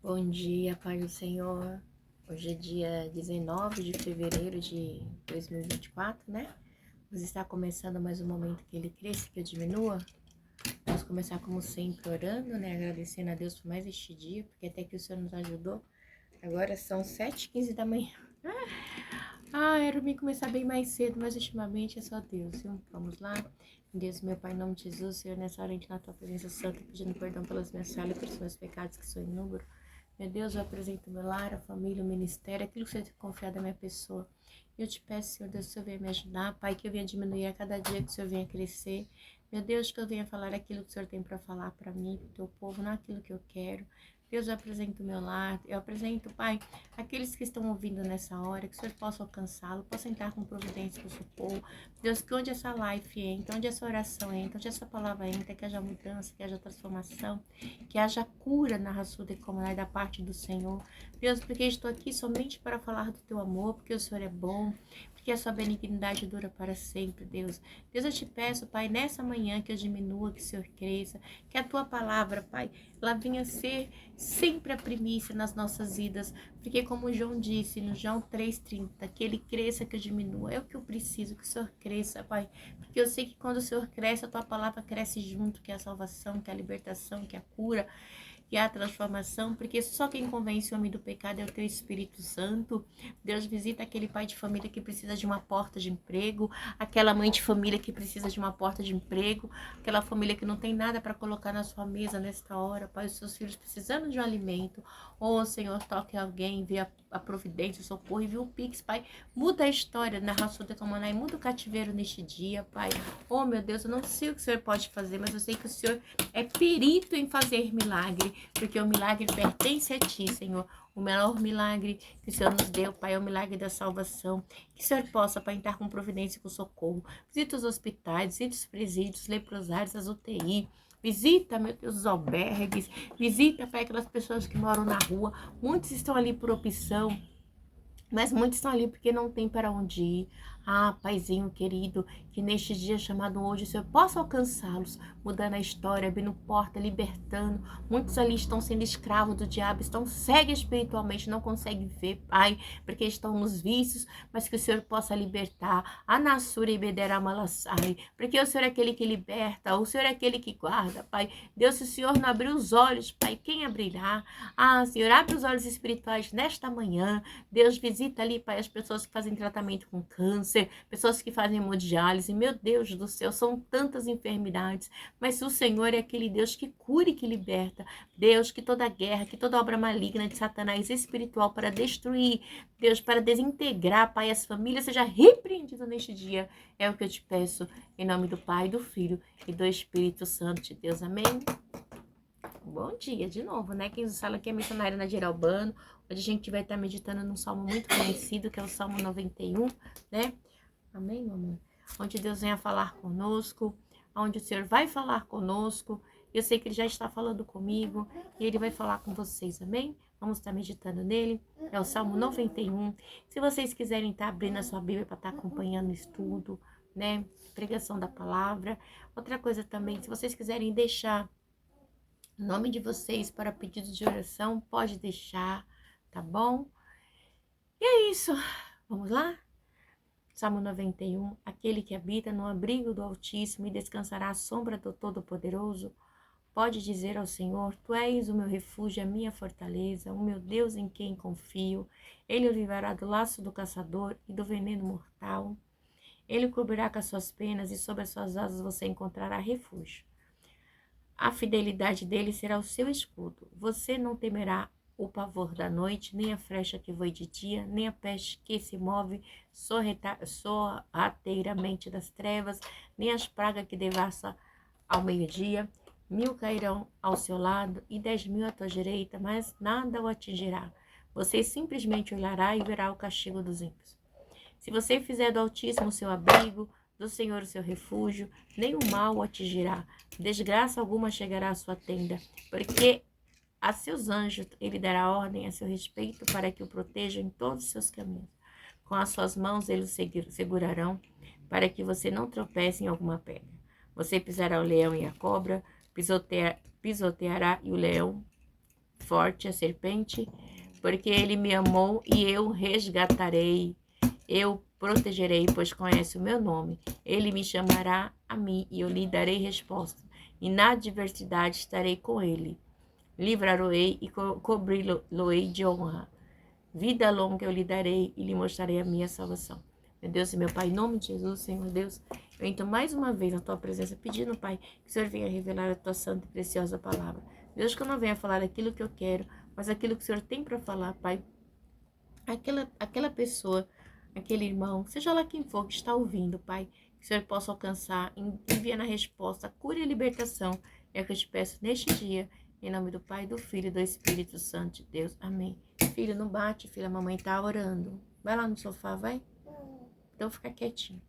Bom dia, Pai do Senhor. Hoje é dia 19 de fevereiro de 2024, né? Vamos estar começando mais um momento que Ele cresça, que eu diminua. Vamos começar como sempre orando, né? Agradecendo a Deus por mais este dia, porque até que o Senhor nos ajudou. Agora são 7h15 da manhã. Era bem começar bem mais cedo, mas ultimamente é só Deus, viu? Vamos lá. Deus, meu Pai, em nome de Jesus, Senhor, nessa hora entra na Tua presença santa, pedindo perdão pelas minhas falhas e pelos meus pecados que são inúmeros. Meu Deus, eu apresento o meu lar, a família, o ministério, aquilo que você tem confiado na minha pessoa. Eu te peço, Senhor Deus, que o Senhor venha me ajudar, Pai, que eu venha diminuir a cada dia, que o Senhor venha crescer. Meu Deus, que eu venha falar aquilo que o Senhor tem para falar para mim, para o teu povo, não aquilo que eu quero. Deus, eu apresento o meu lar, eu apresento, Pai, aqueles que estão ouvindo nessa hora, que o Senhor possa alcançá-lo, possa entrar com providência, com socorro. Deus, que onde essa live entra, onde essa oração entra, onde essa palavra entra, que haja mudança, que haja transformação, que haja cura na raçuda e comunidade da parte do Senhor. Deus, porque estou aqui somente para falar do teu amor, porque o Senhor é bom, porque a sua benignidade dura para sempre, Deus. Deus, eu te peço, Pai, nessa manhã que eu diminua, que o Senhor cresça, que a tua palavra, Pai, ela venha ser sempre a primícia nas nossas vidas, porque como João disse no João 3,30, que ele cresça, que eu diminua, é o que eu preciso, que o Senhor cresça, Pai, porque eu sei que quando o Senhor cresce, a tua palavra cresce junto, que é a salvação, que é a libertação, que é a cura, que é a transformação, porque só quem convence o homem do pecado é o teu Espírito Santo. Deus, visita aquele pai de família que precisa de uma porta de emprego, aquela mãe de família que precisa de uma porta de emprego, aquela família que não tem nada para colocar na sua mesa nesta hora, Pai, os seus filhos precisando de um alimento. Senhor, toque alguém, vê a providência, o socorro, e vê o Pix, Pai, muda a história na raça de Tomanai, muda o cativeiro neste dia, Pai. Meu Deus, eu não sei o que o Senhor pode fazer, mas eu sei que o Senhor é perito em fazer milagre, porque o milagre pertence a Ti, Senhor. O melhor milagre que o Senhor nos deu, Pai, é o milagre da salvação. Que o Senhor possa, Pai, entrar com providência e com socorro. Visita os hospitais, visita os presídios, leprosários, as UTI. Visita, meu Deus, os albergues. Visita, Pai, aquelas pessoas que moram na rua. Muitos estão ali por opção, mas muitos estão ali porque não tem para onde ir. Paizinho querido, que neste dia chamado hoje o Senhor possa alcançá-los, mudando a história, abrindo porta, libertando. Muitos ali estão sendo escravos do diabo, estão cegos espiritualmente, não conseguem ver, Pai, porque estão nos vícios, mas que o Senhor possa libertar. Anassura e Bedera Malassai, porque o Senhor é aquele que liberta, o Senhor é aquele que guarda, Pai. Deus, se o Senhor não abrir os olhos, Pai, quem abrirá? Senhor, abre os olhos espirituais nesta manhã. Deus, visita ali, Pai, as pessoas que fazem tratamento com câncer, pessoas que fazem hemodiálise. Meu Deus do céu, são tantas enfermidades, mas o Senhor é aquele Deus que cura e que liberta. Deus, que toda guerra, que toda obra maligna de Satanás espiritual para destruir, Deus, para desintegrar, Pai, as famílias, seja repreendido neste dia. É o que eu te peço, em nome do Pai, do Filho e do Espírito Santo de Deus. Amém? Bom dia de novo, né? Quem nos fala aqui é a missionária Nadir Albano. Hoje a gente vai estar meditando num salmo muito conhecido, que é o Salmo 91, né? Amém, meu amor? Onde Deus venha falar conosco, onde o Senhor vai falar conosco. Eu sei que Ele já está falando comigo e Ele vai falar com vocês, amém? Vamos estar meditando nele. É o Salmo 91. Se vocês quiserem estar abrindo a sua Bíblia para estar acompanhando o estudo, né? Pregação da palavra. Outra coisa também, se vocês quiserem deixar o nome de vocês para pedidos de oração, pode deixar, tá bom? E é isso. Vamos lá? Salmo 91. Aquele que habita no abrigo do Altíssimo e descansará à sombra do Todo-Poderoso, pode dizer ao Senhor: Tu és o meu refúgio, a minha fortaleza, o meu Deus em quem confio. Ele o livrará do laço do caçador e do veneno mortal. Ele o cobrirá com as suas penas e sob as suas asas você encontrará refúgio. A fidelidade dele será o seu escudo. Você não temerá o pavor da noite, nem a flecha que voe de dia, nem a peste que se move sorrateiramente das trevas, nem as pragas que devassa ao meio-dia. 1000 cairão ao seu lado e 10.000 à tua direita, mas nada o atingirá. Você simplesmente olhará e verá o castigo dos ímpios. Se você fizer do Altíssimo o seu abrigo, do Senhor o seu refúgio, nem o mal o atingirá, desgraça alguma chegará à sua tenda, porque a seus anjos ele dará ordem a seu respeito para que o protejam em todos os seus caminhos. Com as suas mãos eles o segurarão, para que você não tropece em alguma pedra. Você pisará o leão e a cobra, pisoteará e o leão forte a serpente, porque ele me amou e eu resgatarei. Eu protegerei, pois conhece o meu nome. Ele me chamará a mim e eu lhe darei resposta. E na adversidade estarei com ele. Livrá-lo-ei e cobri-lo-ei de honra. Vida longa eu lhe darei e lhe mostrarei a minha salvação. Meu Deus e meu Pai, em nome de Jesus, Senhor Deus, eu entro mais uma vez na Tua presença, pedindo, Pai, que o Senhor venha revelar a Tua santa e preciosa palavra. Deus, que eu não venha falar aquilo que eu quero, mas aquilo que o Senhor tem para falar, Pai. Aquela pessoa, aquele irmão, seja lá quem for que está ouvindo, Pai, que o Senhor possa alcançar, enviando a resposta, a cura e a libertação. É o que eu te peço neste dia, em nome do Pai, do Filho e do Espírito Santo de Deus. Amém. Filho, não bate, filha, a mamãe está orando. Vai lá no sofá, vai. Então fica quietinho.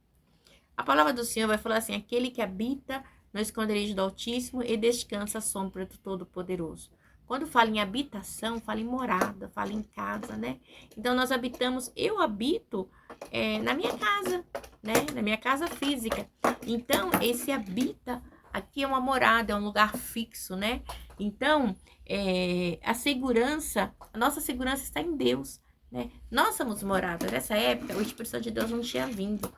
A palavra do Senhor vai falar assim: aquele que habita no esconderijo do Altíssimo e descansa à sombra do Todo-Poderoso. Quando fala em habitação, fala em morada, fala em casa, né? Então nós habitamos, eu habito na minha casa, né? Na minha casa física. Então esse habita aqui é uma morada, é um lugar fixo, né? Então a segurança, a nossa segurança está em Deus, né? Nós somos morada. Nessa época o Espírito Santo de Deus não tinha vindo,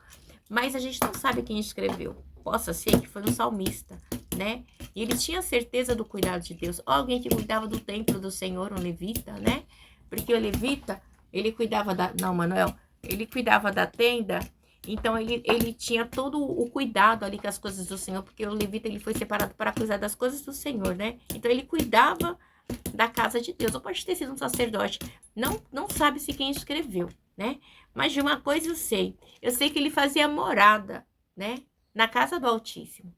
mas a gente não sabe quem escreveu. Possa ser que foi um salmista, né? E ele tinha certeza do cuidado de Deus. Alguém que cuidava do templo do Senhor, um levita, né? Porque o levita, ele cuidava da... Não, Manuel. Ele cuidava da tenda. Então, ele tinha todo o cuidado ali com as coisas do Senhor. Porque o levita, ele foi separado para cuidar das coisas do Senhor, né? Então, ele cuidava da casa de Deus. Ou pode ter sido um sacerdote. Não sabe-se quem escreveu, né? Mas de uma coisa eu sei. Eu sei que ele fazia morada, né? Na casa do Altíssimo.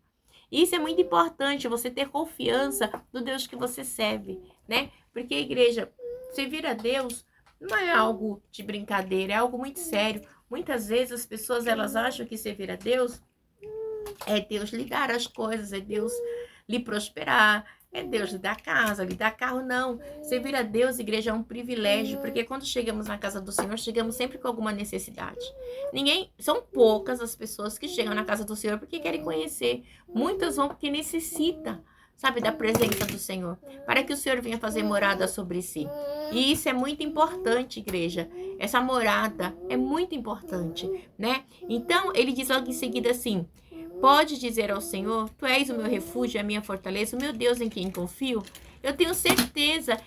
Isso é muito importante, você ter confiança no Deus que você serve, né? Porque a igreja, servir a Deus não é algo de brincadeira, é algo muito sério. Muitas vezes as pessoas, elas acham que servir a Deus é Deus lhe dar as coisas, é Deus lhe prosperar, é Deus lhe dar casa, lhe dar carro. Não, servir a Deus, igreja, é um privilégio, porque quando chegamos na casa do Senhor, chegamos sempre com alguma necessidade. São poucas as pessoas que chegam na casa do Senhor porque querem conhecer. Muitas vão porque necessitam, sabe, da presença do Senhor, para que o Senhor venha fazer morada sobre si. E isso é muito importante, igreja. Essa morada é muito importante, né? Então, ele diz logo em seguida assim: pode dizer ao Senhor, tu és o meu refúgio, a minha fortaleza, o meu Deus em quem confio. Eu tenho certeza.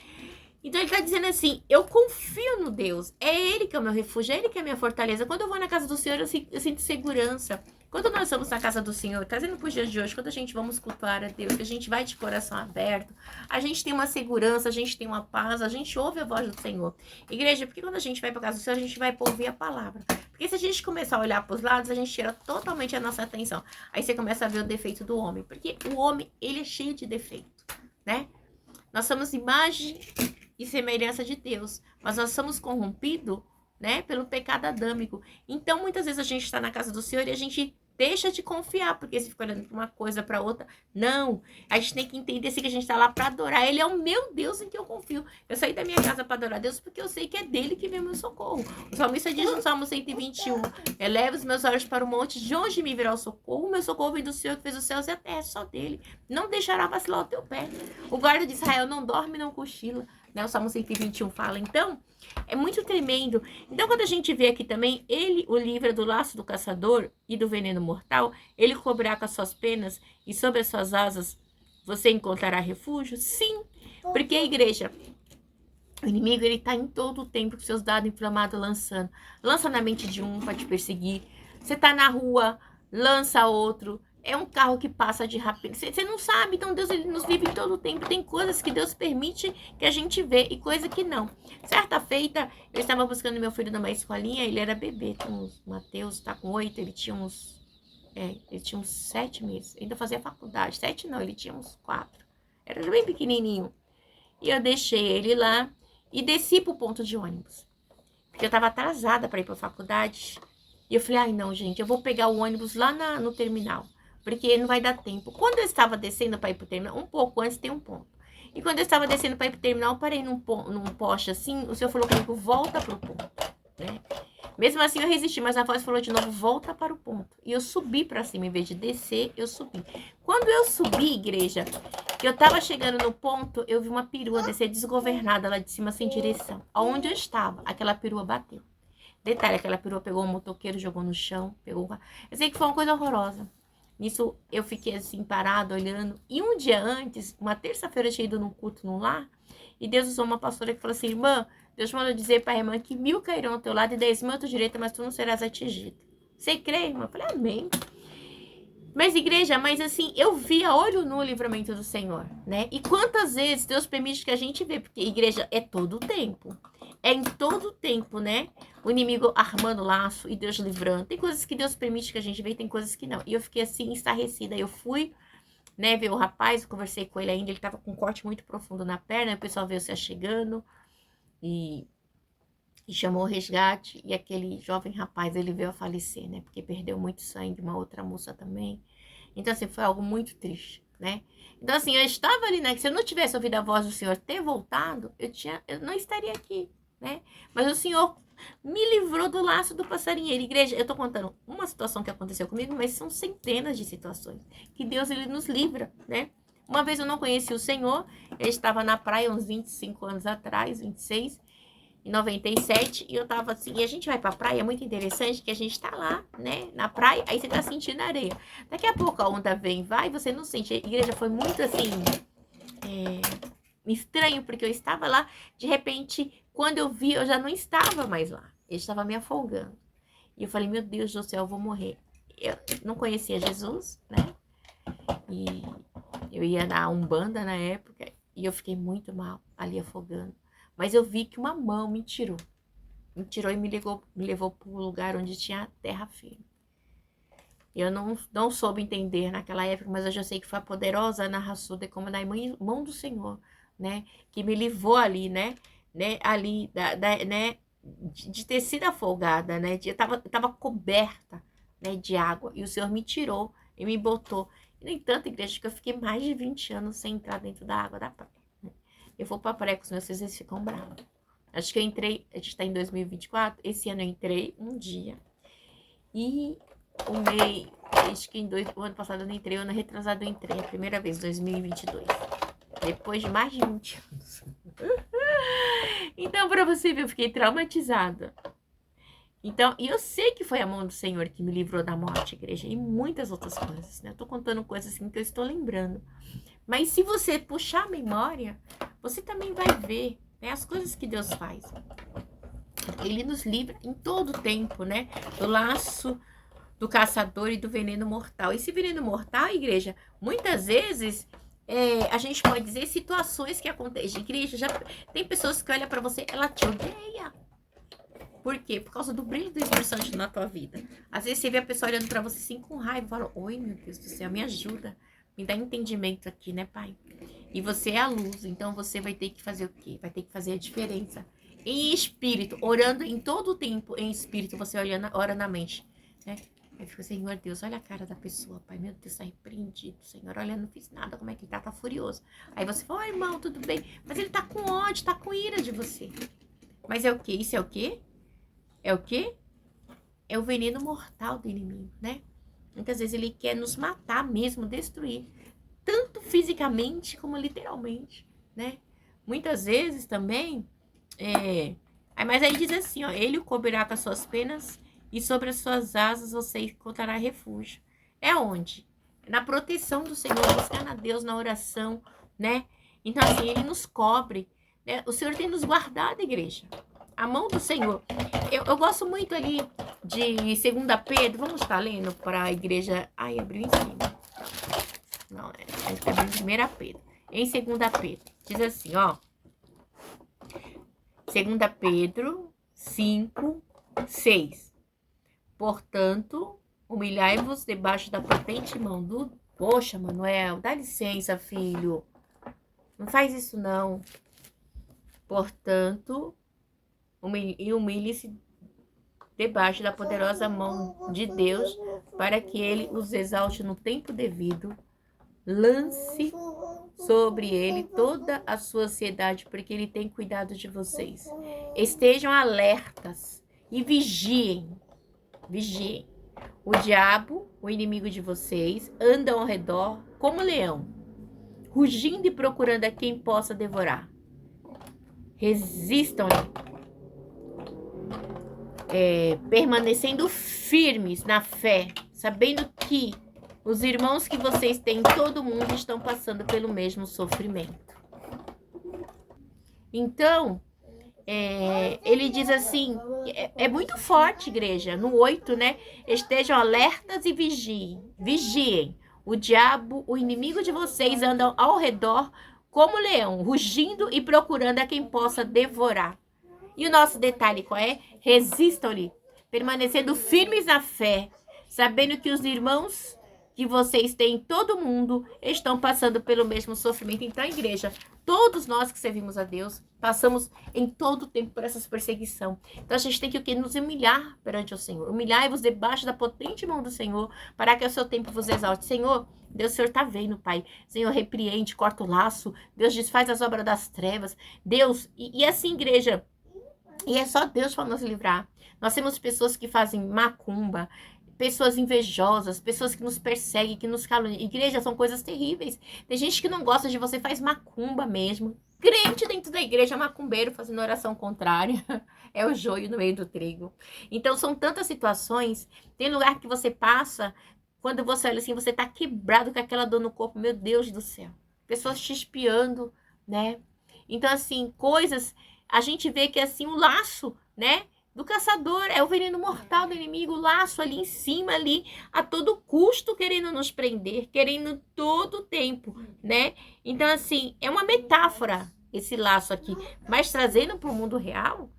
Então ele está dizendo assim: eu confio no Deus. É Ele que é o meu refúgio, é Ele que é a minha fortaleza. Quando eu vou na casa do Senhor, eu sinto segurança. Quando nós vamos na casa do Senhor, trazendo para os dias de hoje, quando a gente vamos cultuar a Deus, que a gente vai de coração aberto, a gente tem uma segurança, a gente tem uma paz, a gente ouve a voz do Senhor. Igreja, porque quando a gente vai para a casa do Senhor, a gente vai para ouvir a palavra. Porque se a gente começar a olhar para os lados, a gente tira totalmente a nossa atenção. Aí você começa a ver o defeito do homem. Porque o homem, ele é cheio de defeito, né? Nós somos imagem e semelhança de Deus, mas nós somos corrompidos, né, pelo pecado adâmico. Então, muitas vezes a gente está na casa do Senhor e a gente deixa de confiar, porque se fica olhando para uma coisa, para outra. Não, a gente tem que entender assim, que a gente está lá para adorar. Ele é o meu Deus em que eu confio. Eu saí da minha casa para adorar a Deus porque eu sei que é dele que vem o meu socorro. O salmista diz no Salmo 121, eleva os meus olhos para o monte, de onde me virá o socorro? O meu socorro vem do Senhor que fez os céus e a terra, só dele. Não deixará vacilar o teu pé. O guarda de Israel não dorme, não cochila. Né? O Salmo 121 fala. Então, é muito tremendo. Então, quando a gente vê aqui também, ele o livra do laço do caçador e do veneno mortal, ele cobrirá com as suas penas e sobre as suas asas você encontrará refúgio? Sim, porque a igreja, o inimigo, ele tá em todo o tempo com seus dados inflamados lançando. Lança na mente de um para te perseguir. Você tá na rua, lança outro. É um carro que passa de rápido. Você não sabe, então Deus, ele nos livra em todo o tempo. Tem coisas que Deus permite que a gente vê e coisa que não. Certa feita, eu estava buscando meu filho numa escolinha, ele era bebê, o Mateus tá com 8, ele tinha uns 7 meses. Ainda fazia faculdade. 7 não, ele tinha uns 4. Era bem pequenininho. E eu deixei ele lá e desci pro ponto de ônibus. Porque eu tava atrasada para ir pra faculdade. E eu falei, ai não, gente, eu vou pegar o ônibus lá no terminal. Porque não vai dar tempo. Quando eu estava descendo para ir pro terminal, um pouco antes tem um ponto. E quando eu estava descendo para ir pro terminal, eu parei num poste assim, o senhor falou comigo, volta pro ponto, né? Mesmo assim eu resisti, mas a voz falou de novo, volta para o ponto. E eu subi para cima, em vez de descer, eu subi. Quando eu subi, igreja, que eu tava chegando no ponto, eu vi uma perua descer desgovernada lá de cima sem direção. Aonde eu estava, aquela perua bateu. Detalhe, aquela perua pegou um motoqueiro, jogou no chão, pegou... Eu sei que foi uma coisa horrorosa. Nisso, eu fiquei assim, parada, olhando. E um dia antes, uma terça-feira, eu tinha ido num culto no lar, e Deus usou uma pastora que falou assim, irmã, Deus mandou dizer para a irmã que 1000 cairão ao teu lado e 10.000 à tua direita, mas tu não serás atingido. Você crê, irmã? Eu falei, amém. Mas igreja, mas assim, eu vi a olho no livramento do Senhor, né? E quantas vezes Deus permite que a gente vê, porque igreja é todo o tempo. É em todo o tempo, né? O inimigo armando laço e Deus livrando. Tem coisas que Deus permite que a gente vê, tem coisas que não. E eu fiquei assim, estarrecida. Eu fui, né, ver o rapaz, eu conversei com ele ainda, ele tava com um corte muito profundo na perna, o pessoal veio se achegando e chamou o resgate, e aquele jovem rapaz, ele veio a falecer, né, porque perdeu muito sangue, uma outra moça também. Então, assim, foi algo muito triste, né? Então, assim, eu estava ali, né, que se eu não tivesse ouvido a voz do Senhor ter voltado, eu não estaria aqui, né? Mas o Senhor me livrou do laço do passarinheiro. Igreja, eu tô contando uma situação que aconteceu comigo, mas são centenas de situações que Deus, ele nos livra, né? Uma vez eu não conheci o Senhor, eu estava na praia uns 25 anos atrás, 26, em 97, e eu tava assim, e a gente vai pra praia, é muito interessante que a gente tá lá, né, na praia, aí você tá sentindo areia. Daqui a pouco a onda vem, vai, você não sente. A igreja foi muito assim, estranho, porque eu estava lá, de repente, quando eu vi, eu já não estava mais lá. Eu estava me afogando. E eu falei, meu Deus do céu, eu vou morrer. Eu não conhecia Jesus, né, e eu ia na Umbanda na época, e eu fiquei muito mal, ali afogando. Mas eu vi que uma mão me tirou e me levou para um lugar onde tinha terra firme. Eu não soube entender naquela época, mas eu já sei que foi a poderosa Ana Rassuda, como na mão do Senhor, né? Que me livrou ali, né? Ali, né? De ter sido afogada, né? Eu tava coberta, né, de água, e o Senhor me tirou e me botou. E, no entanto, igreja, que eu fiquei mais de 20 anos sem entrar dentro da água da praia. Eu vou pra praia com os meus filhos, eles ficam bravos. Acho que eu entrei, a gente tá em 2024, esse ano eu entrei um dia. E acho que o ano passado eu não entrei, o ano retrasado eu entrei, a primeira vez, 2022. Depois de mais de 20 anos. Então, pra você ver, eu fiquei traumatizada. Então, e eu sei que foi a mão do Senhor que me livrou da morte, igreja, e muitas outras coisas, né? Eu tô contando coisas assim que eu estou lembrando. Mas se você puxar a memória, você também vai ver, né, as coisas que Deus faz. Ele nos livra em todo o tempo, né? Do laço do caçador e do veneno mortal. Esse veneno mortal, igreja, muitas vezes a gente pode dizer situações que acontecem. Igreja, já tem pessoas que olham para você, ela te odeia. Por quê? Por causa do brilho do Espírito Santo na tua vida. Às vezes você vê a pessoa olhando para você assim com raiva, fala, oi, meu Deus do céu, me ajuda. Me dá entendimento aqui, né, pai? E você é a luz, então você vai ter que fazer o quê? Vai ter que fazer a diferença. Em espírito, orando em todo o tempo, em espírito, você ora na mente, né? Aí fica, Senhor Deus, olha a cara da pessoa, pai, meu Deus, tá repreendido, Senhor, olha, não fiz nada, como é que ele tá furioso. Aí você fala, oi, irmão, tudo bem? Mas ele tá com ódio, tá com ira de você. Mas é o quê? Isso é o quê? É o quê? É o veneno mortal do inimigo, né? Muitas vezes ele quer nos matar mesmo, destruir. Tanto fisicamente como literalmente, né? Muitas vezes também, mas aí diz assim, ó, ele o cobrirá com as suas penas e sobre as suas asas você encontrará refúgio. É onde? Na proteção do Senhor, buscando a Deus na oração, né? Então assim, ele nos cobre, né? O Senhor tem nos guardado, igreja. A mão do Senhor. Eu gosto muito ali de 2 Pedro. Vamos estar lendo para a igreja. Ai, abriu em cima. Não, abriu em 1 Pedro. Em 2 Pedro. Diz assim, ó. 2 Pedro 5, 6. Portanto, humilhai-vos debaixo da potente mão do... Poxa, Manuel, dá licença, filho. Não faz isso, não. Portanto... e humilhe-se debaixo da poderosa mão de Deus, para que ele os exalte no tempo devido. Lance sobre ele toda a sua ansiedade, porque ele tem cuidado de vocês. Estejam alertas e vigiem. Vigiem. O diabo, o inimigo de vocês, anda ao redor como leão, rugindo e procurando a quem possa devorar. Resistam-lhe, permanecendo firmes na fé, sabendo que os irmãos que vocês têm em todo mundo estão passando pelo mesmo sofrimento. Então, ele diz assim, é muito forte, igreja, no 8, né? Estejam alertas e vigiem. O diabo, o inimigo de vocês, andam ao redor como leão, rugindo e procurando a quem possa devorar. E o nosso detalhe qual é? Resistam-lhe, permanecendo firmes na fé, sabendo que os irmãos que vocês têm em todo mundo estão passando pelo mesmo sofrimento. Então, igreja, todos nós que servimos a Deus, passamos em todo o tempo por essa perseguição. Então, a gente tem que o quê? Nos humilhar perante o Senhor. Humilhai-vos debaixo da potente mão do Senhor, para que o seu tempo vos exalte. Senhor, Deus, o Senhor está vendo, Pai. Senhor, repreende, corta o laço. Deus, desfaz as obras das trevas. Deus, e assim, igreja, e é só Deus para nos livrar. Nós temos pessoas que fazem macumba, pessoas invejosas, pessoas que nos perseguem, que nos caluniam. Igreja, são coisas terríveis. Tem gente que não gosta de você, faz macumba mesmo. Crente dentro da igreja, macumbeiro fazendo oração contrária. É o joio no meio do trigo. Então, são tantas situações. Tem lugar que você passa, quando você olha assim, você tá quebrado com aquela dor no corpo. Meu Deus do céu. Pessoas te espiando, né? Então, assim, coisas... A gente vê que, assim, o laço, né? Do caçador, é o veneno mortal do inimigo, o laço ali em cima, ali, a todo custo, querendo nos prender, querendo todo o tempo, né? Então, assim, é uma metáfora esse laço aqui, mas trazendo para o mundo real,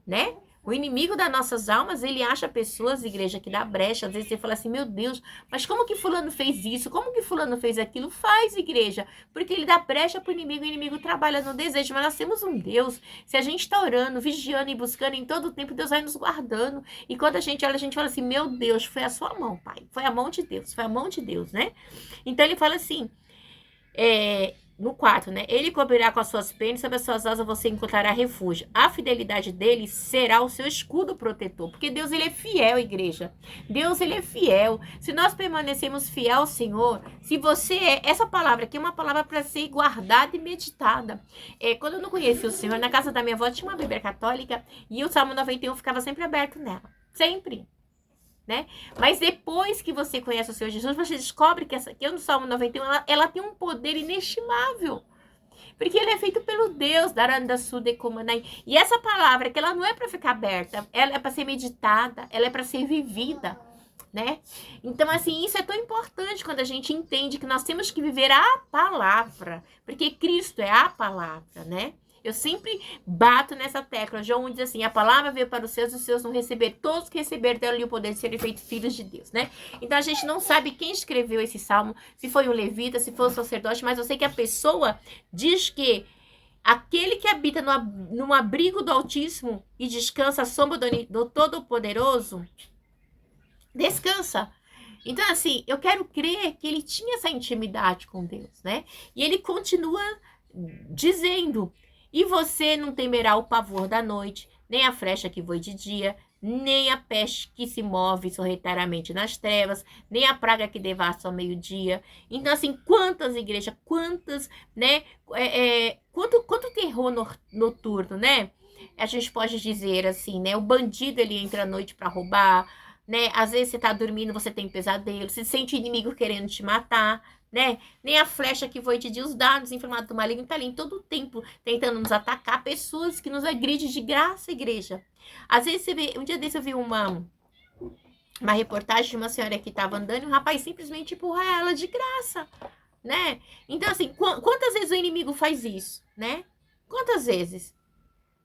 né? O inimigo das nossas almas, ele acha pessoas, igreja, que dá brecha. Às vezes você fala assim, meu Deus, mas como que fulano fez isso? Como que fulano fez aquilo? Faz, igreja, porque ele dá brecha para o inimigo trabalha no desejo. Mas nós temos um Deus, se a gente está orando, vigiando e buscando em todo o tempo, Deus vai nos guardando. E quando a gente olha, a gente fala assim, meu Deus, foi a sua mão, Pai. Foi a mão de Deus, foi a mão de Deus, né? Então ele fala assim, no 4, né? Ele cobrirá com as suas penas, sobre as suas asas você encontrará refúgio. A fidelidade dele será o seu escudo protetor. Porque Deus, ele é fiel, igreja. Deus, ele é fiel. Se nós permanecemos fiel ao Senhor, se você essa palavra aqui é uma palavra para ser guardada e meditada. Quando eu não conheci o Senhor, na casa da minha avó tinha uma Bíblia católica e o Salmo 91 ficava sempre aberto nela. Sempre. Né? Mas depois que você conhece o Senhor Jesus, você descobre que essa aqui no Salmo 91, ela tem um poder inestimável. Porque ele é feito pelo Deus, e essa palavra, que ela não é para ficar aberta, ela é para ser meditada, ela é para ser vivida, né? Então, assim, isso é tão importante quando a gente entende que nós temos que viver a palavra, porque Cristo é a palavra, né? Eu sempre bato nessa tecla. João diz assim, a palavra veio para os seus não receber. Todos que receberam deram-lhe o poder de serem feitos filhos de Deus, né? Então, a gente não sabe quem escreveu esse salmo, se foi um levita, se foi um sacerdote, mas eu sei que a pessoa diz que aquele que habita no abrigo do Altíssimo e descansa à sombra do Todo-Poderoso, descansa. Então, assim, eu quero crer que ele tinha essa intimidade com Deus, né? E ele continua dizendo... E você não temerá o pavor da noite, nem a flecha que voe de dia, nem a peste que se move sorrateiramente nas trevas, nem a praga que devasta ao meio-dia. Então, assim, quantas igrejas, quantas, né? Quanto terror noturno, né? A gente pode dizer assim, né? O bandido, ele entra à noite para roubar, né? Às vezes você tá dormindo, você tem pesadelo, você sente o inimigo querendo te matar, né? Nem a flecha que foi de dia, os dados inflamados do maligno tá ali em todo o tempo tentando nos atacar, pessoas que nos agridem de graça, igreja. Às vezes você vê, um dia desse eu vi uma reportagem de uma senhora que tava andando e um rapaz simplesmente empurra ela de graça, né? Então, assim, quantas vezes o inimigo faz isso, né? Quantas vezes?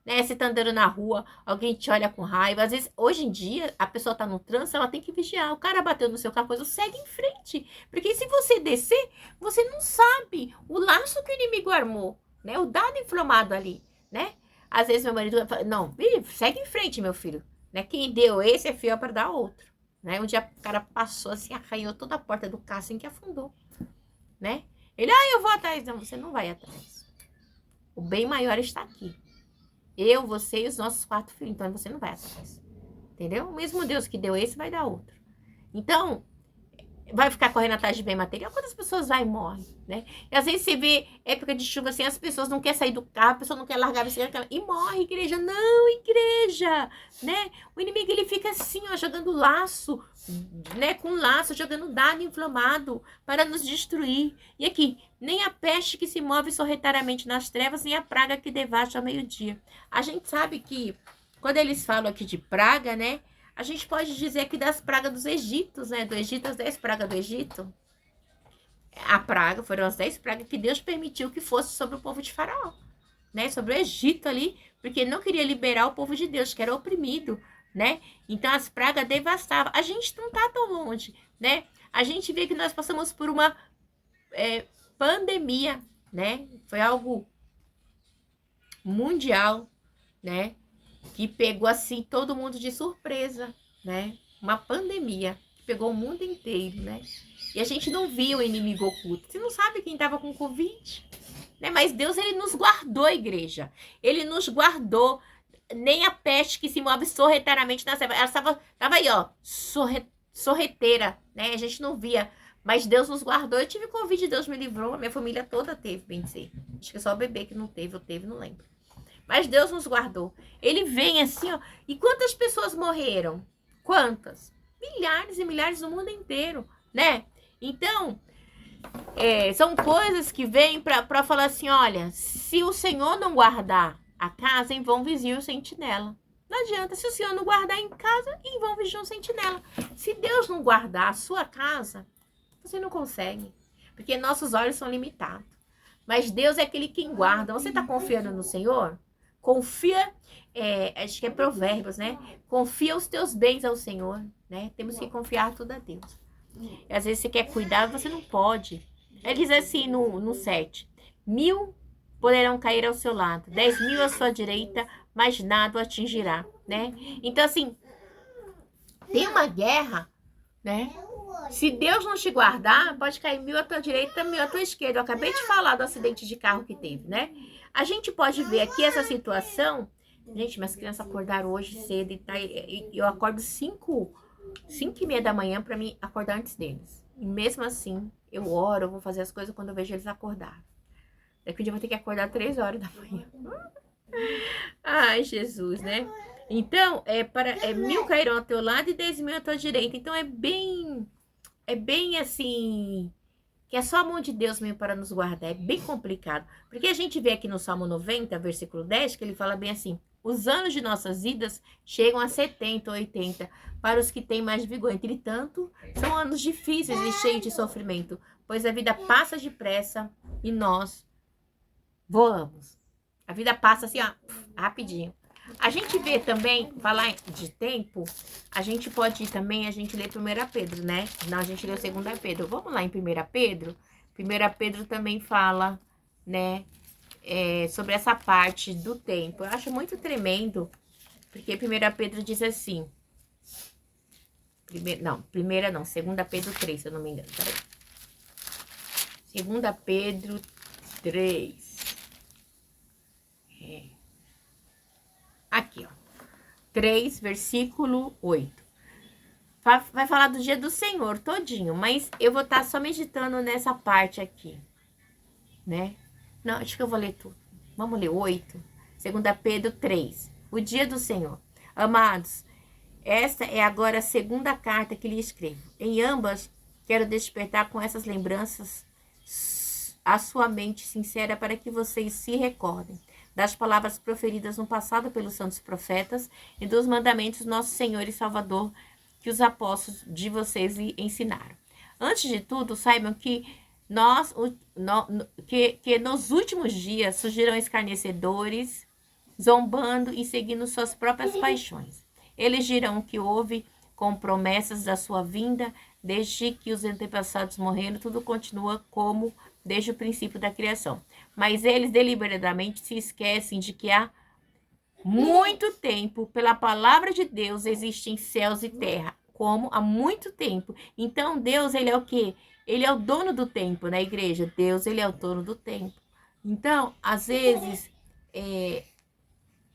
Né? Você tá andando na rua, alguém te olha com raiva. Às vezes, hoje em dia, a pessoa tá no trânsito, ela tem que vigiar. O cara bateu no seu carro, coisa, segue em frente. Porque se você descer, você não sabe o laço que o inimigo armou, né? O dado inflamado ali, né? Às vezes meu marido fala, não, segue em frente, meu filho. Né? Quem deu esse é fiel para dar outro. Né? Um dia o cara passou assim, arranhou toda a porta do carro assim que afundou. Né? Ele, eu vou atrás. Não, você não vai atrás. O bem maior está aqui. Eu, você e os nossos 4 filhos. Então, você não vai atrás. Entendeu? O mesmo Deus que deu esse vai dar outro. Então, vai ficar correndo atrás de bem material? Quantas pessoas vai e morrem, né? E às vezes você vê época de chuva assim, as pessoas não querem sair do carro, a pessoa não quer largar a bicicleta e morre, igreja. Não, igreja, né? O inimigo, ele fica assim, ó, jogando laço, né? Com laço, jogando dado inflamado para nos destruir. E aqui, nem a peste que se move sorretariamente nas trevas, nem a praga que devasta ao meio-dia. A gente sabe que, quando eles falam aqui de praga, né? A gente pode dizer aqui das pragas dos Egitos, né? Do Egito, as 10 pragas do Egito. A praga, foram as 10 pragas que Deus permitiu que fosse sobre o povo de Faraó, né? Sobre o Egito ali, porque ele não queria liberar o povo de Deus, que era oprimido, né? Então as pragas devastavam. A gente não tá tão longe, né? A gente vê que nós passamos por uma pandemia, né? Foi algo mundial, né? Que pegou assim todo mundo de surpresa, né? Uma pandemia que pegou o mundo inteiro, né? E a gente não via o inimigo oculto. Você não sabe quem estava com Covid, né? Mas Deus, ele nos guardou, igreja. Ele nos guardou. Nem a peste que se move sorretariamente na selva. Ela estava aí, ó, sorreteira, né? A gente não via. Mas Deus nos guardou. Eu tive Covid, Deus me livrou. A minha família toda teve, bem dizer. Acho que só o bebê que não teve, eu teve, não lembro. Mas Deus nos guardou. Ele vem assim, ó. E quantas pessoas morreram? Quantas? Milhares e milhares no mundo inteiro, né? Então, são coisas que vêm para falar assim, olha, se o Senhor não guardar a casa, em vão vigia o sentinela. Não adianta, se o Senhor não guardar em casa, em vão vigia o sentinela. Se Deus não guardar a sua casa, você não consegue. Porque nossos olhos são limitados. Mas Deus é aquele quem guarda. Você está confiando no Senhor? Confia, acho que é Provérbios, né? Confia os teus bens ao Senhor, né? Temos que confiar tudo a Deus. E às vezes você quer cuidar, você não pode. Ele diz assim no 7. 1000 poderão cair ao seu lado, 10.000 à sua direita, mas nada o atingirá, né? Então, assim, tem uma guerra, né? Se Deus não te guardar, pode cair 1000 à tua direita, 1000 à tua esquerda. Eu acabei de falar do acidente de carro que teve, né? A gente pode ver aqui essa situação. Gente, minhas crianças acordaram hoje cedo e eu acordo 5h30 da manhã para mim acordar antes deles. E mesmo assim, eu oro, eu vou fazer as coisas quando eu vejo eles acordar. Daqui um dia eu vou ter que acordar 3 horas da manhã. Ai, Jesus, né? Então, 1000 cairão ao teu lado e 10.000 à tua direita. Então, é bem assim, que é só a mão de Deus mesmo para nos guardar. É bem complicado. Porque a gente vê aqui no Salmo 90, versículo 10, que ele fala bem assim: os anos de nossas vidas chegam a 70 ou 80 para os que têm mais vigor. Entretanto, são anos difíceis e cheios de sofrimento, pois a vida passa depressa e nós voamos. A vida passa assim, ó, rapidinho. A gente vê também, falar de tempo, a gente pode ir também, a gente lê 1 Pedro, né? Não, a gente lê 2 Pedro. Vamos lá em 1 Pedro? 1 Pedro também fala, né, sobre essa parte do tempo. Eu acho muito tremendo, porque 1 Pedro diz assim, 2 Pedro 3, se eu não me engano, peraí. 2 Pedro 3. Aqui, ó. 3, versículo 8. Vai falar do dia do Senhor todinho, mas eu vou estar só meditando nessa parte aqui, né? Não, acho que eu vou ler tudo. Vamos ler 8. 2 Pedro 3. O dia do Senhor. Amados, esta é agora a segunda carta que lhe escrevo. Em ambas, quero despertar com essas lembranças a sua mente sincera para que vocês se recordem das palavras proferidas no passado pelos santos profetas e dos mandamentos do nosso Senhor e Salvador que os apóstolos de vocês lhe ensinaram. Antes de tudo, saibam que nos últimos dias surgirão escarnecedores, zombando e seguindo suas próprias paixões. Eles dirão que houve com promessas da sua vinda, desde que os antepassados morreram, tudo continua como desde o princípio da criação. Mas eles deliberadamente se esquecem de que há muito tempo, pela palavra de Deus, existem céus e terra, como há muito tempo. Então, Deus, ele é o quê? Ele é o dono do tempo, né, igreja? Deus, ele é o dono do tempo. Então, às vezes,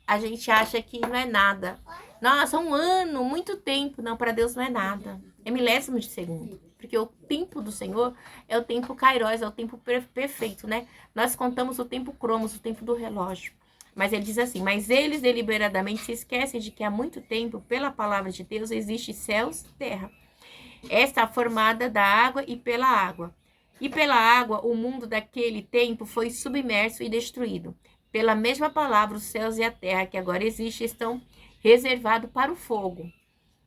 a gente acha que não é nada. Nossa, um ano, muito tempo. Não, para Deus não é nada. É milésimo de segundo. porque o tempo do Senhor é o tempo Kairos, é o tempo perfeito, né? Nós contamos o tempo Cromos, o tempo do relógio. Mas ele diz assim, mas eles deliberadamente se esquecem de que há muito tempo, pela palavra de Deus, existe céus e terra. Esta formada da água e pela água. E pela água, o mundo daquele tempo foi submerso e destruído. Pela mesma palavra, os céus e a terra que agora existem estão reservados para o fogo,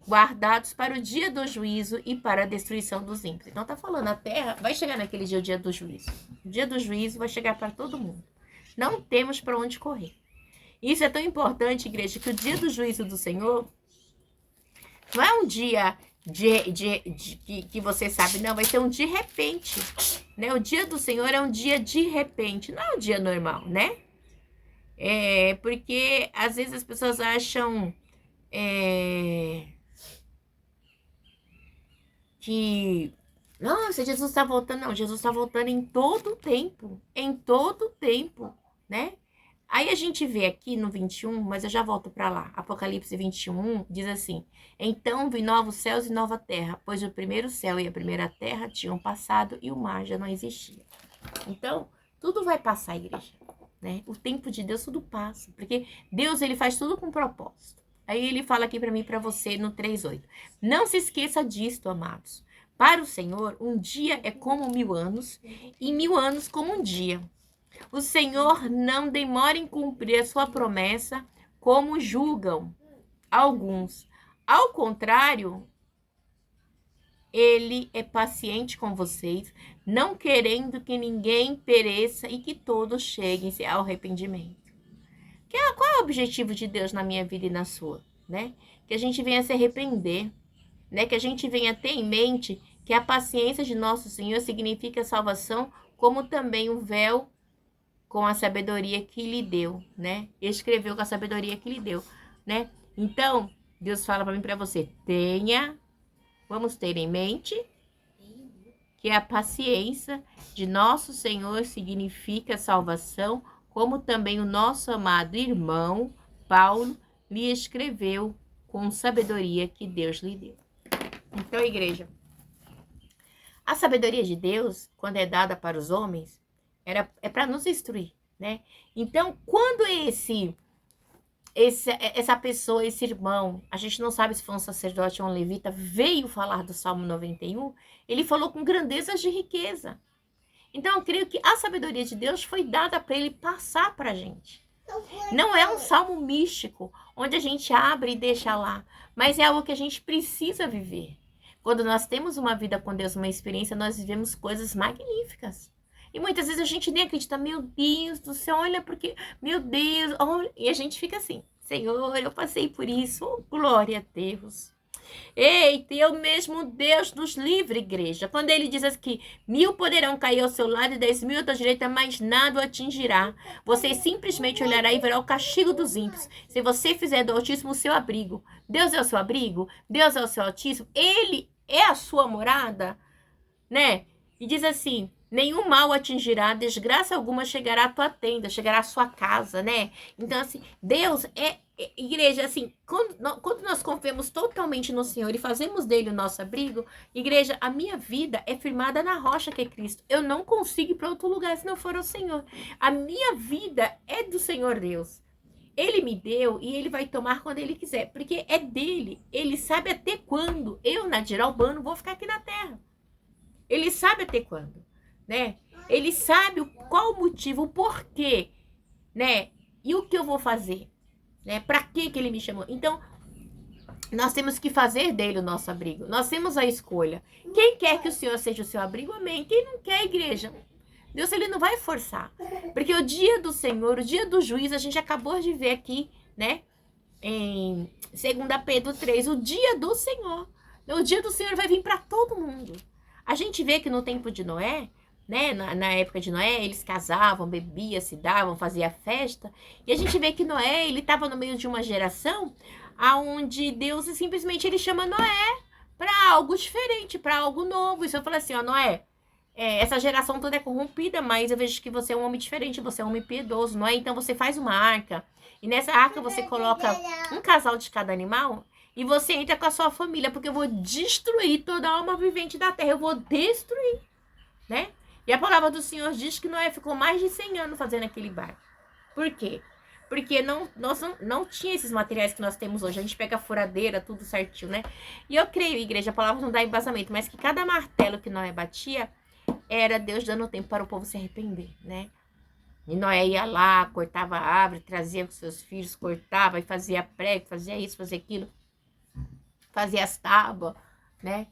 guardados para o dia do juízo e para a destruição dos ímpios. Então tá falando, a terra vai chegar naquele dia, o dia do juízo. O dia do juízo vai chegar para todo mundo. Não temos para onde correr. Isso é tão importante, igreja, que o dia do juízo do Senhor não é um dia que você sabe, não, vai ser um de repente, né? O dia do Senhor é um dia de repente, não é um dia normal, né? Porque às vezes as pessoas acham que, nossa, Jesus está voltando. Não, Jesus está voltando em todo o tempo, né? Aí a gente vê aqui no 21, mas eu já volto para lá. Apocalipse 21 diz assim: então vi novos céus e nova terra, pois o primeiro céu e a primeira terra tinham passado e o mar já não existia. Então, tudo vai passar, igreja, né? O tempo de Deus tudo passa, porque Deus, ele faz tudo com propósito. Aí ele fala aqui para mim e para você no 3:8. Não se esqueça disto, amados. Para o Senhor, um dia é como 1000 anos e 1000 anos como um dia. O Senhor não demora em cumprir a sua promessa, como julgam alguns. Ao contrário, ele é paciente com vocês, não querendo que ninguém pereça e que todos cheguem ao arrependimento. Qual é o objetivo de Deus na minha vida e na sua? Né? Que a gente venha se arrepender, né? Que a gente venha ter em mente que a paciência de nosso Senhor significa salvação, como também o véu com a sabedoria que lhe deu, né? Escreveu com a sabedoria que lhe deu, né? Então, Deus fala para mim e para você, vamos ter em mente que a paciência de nosso Senhor significa salvação, como também o nosso amado irmão Paulo lhe escreveu com sabedoria que Deus lhe deu. Então, igreja, a sabedoria de Deus, quando é dada para os homens, é para nos instruir, né? Então, quando essa pessoa, esse irmão, a gente não sabe se foi um sacerdote ou um levita, veio falar do Salmo 91, ele falou com grandezas de riqueza. Então, eu creio que a sabedoria de Deus foi dada para ele passar para a gente. Não é um salmo místico, onde a gente abre e deixa lá, mas é algo que a gente precisa viver. Quando nós temos uma vida com Deus, uma experiência, nós vivemos coisas magníficas. E muitas vezes a gente nem acredita, meu Deus do céu, olha porque, meu Deus, olha. E a gente fica assim, Senhor, eu passei por isso, oh, glória a Deus. Eita, eu mesmo, Deus nos livre, igreja. Quando ele diz assim, 1000 poderão cair ao seu lado e 10.000 à tua direita, mas nada o atingirá. Você simplesmente olhará e verá o castigo dos ímpios. Se você fizer do Altíssimo o seu abrigo. Deus é o seu abrigo? Deus é o seu Altíssimo? Ele é a sua morada, né? E diz assim, nenhum mal atingirá, desgraça alguma chegará à tua tenda, chegará à sua casa, né? Então, assim, Deus igreja, assim, quando nós confiamos totalmente no Senhor e fazemos dele o nosso abrigo, igreja, a minha vida é firmada na rocha que é Cristo. Eu não consigo ir para outro lugar se não for o Senhor. A minha vida é do Senhor Deus. Ele me deu e ele vai tomar quando ele quiser, porque é dele. Ele sabe até quando eu, Nadir Albano, vou ficar aqui na terra. Ele sabe até quando, né? Ele sabe qual o motivo, o porquê, né? E o que eu vou fazer, né? Para que ele me chamou? Então, nós temos que fazer dele o nosso abrigo. Nós temos a escolha. Quem quer que o Senhor seja o seu abrigo, amém. Quem não quer, igreja, Deus, ele não vai forçar. Porque o dia do Senhor, o dia do juízo, a gente acabou de ver aqui, né? Em 2 Pedro 3, o dia do Senhor. O dia do Senhor vai vir para todo mundo. A gente vê que no tempo de Noé, né, na época de Noé, eles casavam, bebiam, se davam, faziam festa. E a gente vê que Noé, ele estava no meio de uma geração onde Deus simplesmente ele chama Noé para algo diferente, para algo novo. E se eu falar assim, ó, Noé, essa geração toda é corrompida, mas eu vejo que você é um homem diferente, você é um homem piedoso, Noé, então você faz uma arca. E nessa arca você coloca um casal de cada animal. E você entra com a sua família, porque eu vou destruir toda a alma vivente da terra. Eu vou destruir, né? E a palavra do Senhor diz que Noé ficou mais de 100 anos fazendo aquele barco. Por quê? Porque nós não tinha esses materiais que nós temos hoje. A gente pega a furadeira, tudo certinho, né? E eu creio, igreja, a palavra não dá embasamento, mas que cada martelo que Noé batia era Deus dando tempo para o povo se arrepender, né? E Noé ia lá, cortava a árvore, trazia com seus filhos, cortava e fazia prego, fazia isso, fazia aquilo. Fazia as tábuas, né?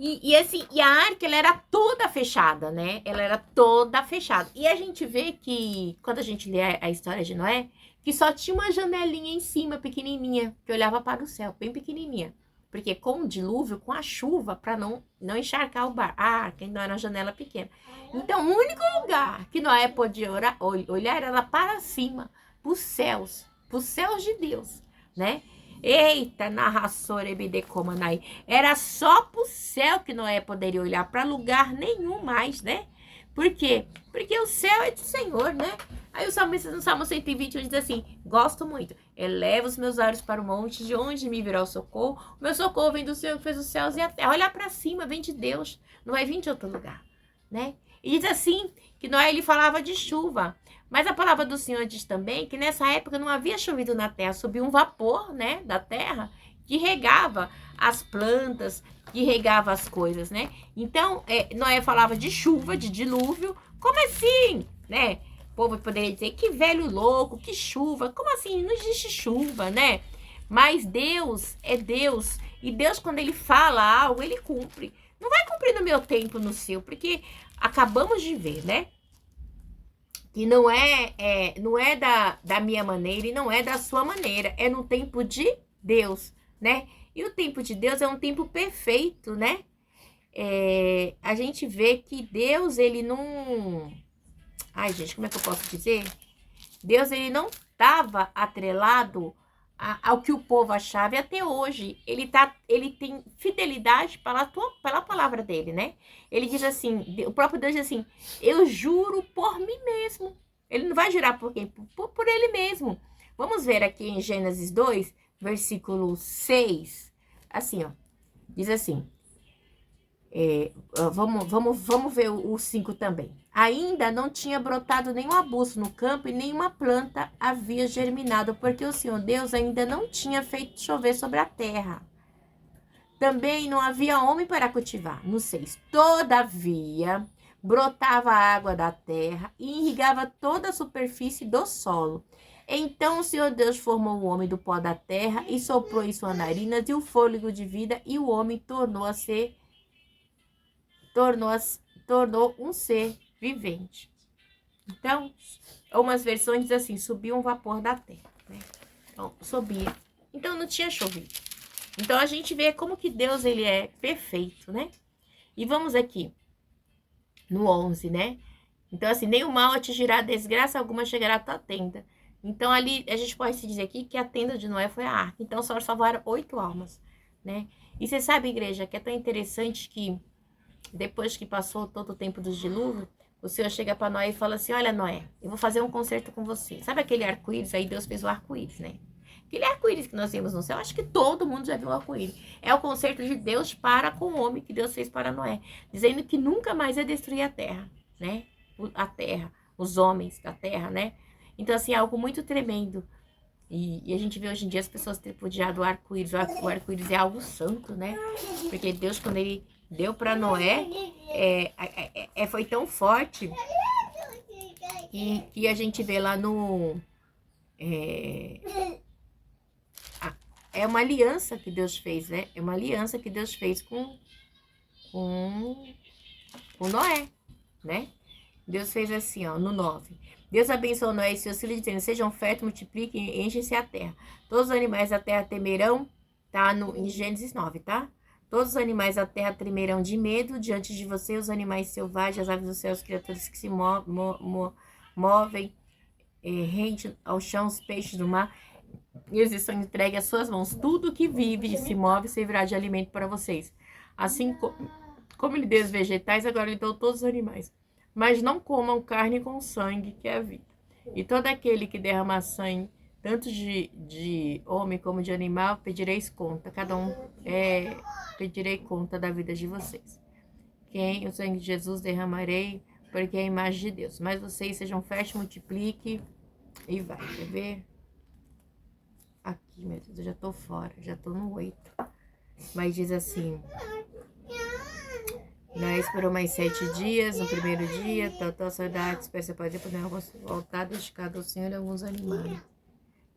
E assim, e a arca, ela era toda fechada, né? Ela era toda fechada. E a gente vê que, quando a gente lê a história de Noé, que só tinha uma janelinha em cima, pequenininha, que olhava para o céu, bem pequenininha. Porque com o dilúvio, com a chuva, para não encharcar o bar, a arca, então era uma janela pequena. Então, o único lugar que Noé podia olhar era para cima, para os céus de Deus, né? Eita, narraçora ebidecomanai. Era só pro céu que Noé poderia olhar, para lugar nenhum mais, né? Por quê? Porque o céu é do Senhor, né? Aí o salmista no Salmo 121 diz assim: gosto muito, eleva os meus olhos para o monte, de onde me virá o socorro. O meu socorro vem do Senhor que fez os céus e a terra. Olha para cima, vem de Deus, não vai vir de outro lugar, né? E diz assim, que Noé ele falava de chuva. Mas a palavra do Senhor diz também que nessa época não havia chovido na terra, subiu um vapor, né, da terra, que regava as plantas, que regava as coisas, né? Então, Noé falava de chuva, de dilúvio. Como assim, né? O povo poderia dizer, que velho louco, que chuva. Como assim? Não existe chuva, né? Mas Deus é Deus. E Deus, quando ele fala algo, ele cumpre. Não vai cumprir no meu tempo, no seu, porque acabamos de ver, né? Que não é da minha maneira e não é da sua maneira. É no tempo de Deus, né? E o tempo de Deus é um tempo perfeito, né? A gente vê que Deus, ele não... Ai, gente, como é que eu posso dizer? Deus, ele não estava atrelado ao que o povo achava, e até hoje ele tem fidelidade pela palavra dele, né? Ele diz assim, o próprio Deus diz assim, eu juro por mim mesmo. Ele não vai jurar por quem? Por ele mesmo. Vamos ver aqui em Gênesis 2, versículo 6, assim, ó, diz assim, vamos ver o 5 também. Ainda não tinha brotado nenhum arbusto no campo e nenhuma planta havia germinado, porque o Senhor Deus ainda não tinha feito chover sobre a terra. Também não havia homem para cultivar. No 6. Todavia, brotava a água da terra e irrigava toda a superfície do solo. Então o Senhor Deus formou o homem do pó da terra e soprou em suas narinas e o fôlego de vida, e o homem tornou um ser vivente. Então, umas versões dizem assim, subiu um vapor da terra, né? Então, subia. Então, não tinha chovido. Então, a gente vê como que Deus, ele é perfeito, né? E vamos aqui, no 11, né? Então, assim, nem o mal atingirá, desgraça alguma chegará à tua tenda. Então, ali, a gente pode se dizer aqui que a tenda de Noé foi a arca. Então, só salvaram 8 almas, né? E você sabe, igreja, que é tão interessante que depois que passou todo o tempo dos dilúvios, o Senhor chega para Noé e fala assim, olha, Noé, eu vou fazer um concerto com você. Sabe aquele arco-íris? Aí Deus fez o arco-íris, né? Aquele arco-íris que nós vimos no céu, acho que todo mundo já viu o arco-íris. É o concerto de Deus para com o homem que Deus fez para Noé, dizendo que nunca mais ia destruir a terra, né? A terra, os homens da terra, né? Então, assim, é algo muito tremendo. E a gente vê hoje em dia as pessoas tripudiando o arco-íris. O arco-íris é algo santo, né? Porque Deus, quando ele deu para Noé, foi tão forte que a gente vê lá no... É uma aliança que Deus fez, né? É uma aliança que Deus fez com Noé, né? Deus fez assim, ó, no 9. Deus abençoou Noé e seus filhos, dizendo, sejam férteis, multipliquem e enchem-se a terra. Todos os animais da terra temerão, tá? Em Gênesis 9, tá? Todos os animais da terra tremerão de medo diante de você, os animais selvagens, as aves do céu, as criaturas que se movem, rente ao chão, os peixes do mar, e eles são entregues às suas mãos. Tudo que vive e se move servirá de alimento para vocês. Assim como ele deu os vegetais, agora ele deu todos os animais. Mas não comam carne com sangue, que é a vida. E todo aquele que derrama sangue tanto de homem como de animal, pedireis conta. Cada um pedirei conta da vida de vocês. Quem o sangue de Jesus derramarei, porque é a imagem de Deus. Mas vocês sejam férteis, multipliquem e vai. Quer ver? Aqui, meu Deus, eu já tô fora, já tô no 8. Mas diz assim: né, esperou mais 7 dias, no primeiro dia, tal saudade, espécie pode poder voltar dedicado ao Senhor e alguns animais.